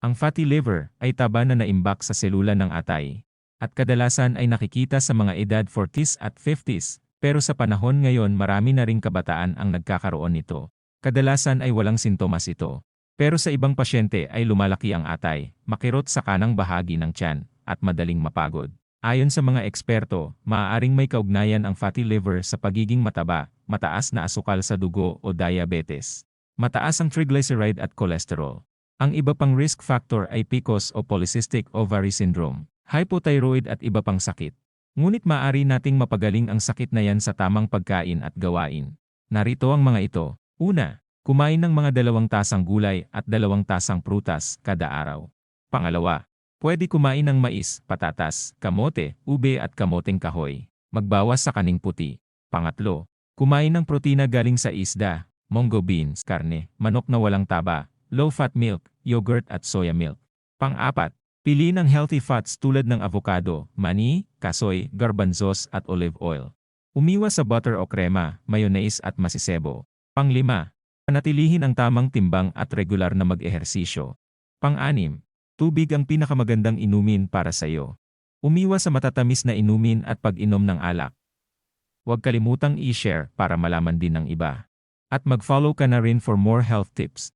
Ang fatty liver ay taba na naimbak sa selula ng atay. At kadalasan ay nakikita sa mga edad 40s at 50s, pero sa panahon ngayon marami na ring kabataan ang nagkakaroon nito. Kadalasan ay walang sintomas ito. Pero sa ibang pasyente ay lumalaki ang atay, makirot sa kanang bahagi ng tiyan, at madaling mapagod. Ayon sa mga eksperto, maaaring may kaugnayan ang fatty liver sa pagiging mataba, mataas na asukal sa dugo o diabetes. Mataas ang triglyceride at cholesterol. Ang iba pang risk factor ay PCOS o polycystic ovary syndrome, hypothyroid at iba pang sakit. Ngunit maaari nating mapagaling ang sakit na yan sa tamang pagkain at gawain. Narito ang mga ito. Una, kumain ng mga 2 tasang gulay at 2 tasang prutas kada araw. Pangalawa, pwede kumain ng mais, patatas, kamote, ube at kamoteng kahoy. Magbawas sa kaning puti. Pangatlo, kumain ng protina galing sa isda, munggo beans, karne, manok na walang taba, low-fat milk, yogurt at soya milk. Pang-apat, piliin ang healthy fats tulad ng avocado, mani, kasoy, garbanzos at olive oil. Umiwas sa butter o krema, mayonnaise at masisebo. Pang-5, panatilihin ang tamang timbang at regular na mag-ehersisyo. Pang-6, tubig ang pinakamagandang inumin para sa iyo. Umiwas sa matatamis na inumin at pag-inom ng alak. Huwag kalimutang i-share para malaman din ng iba. At mag-follow ka na rin for more health tips.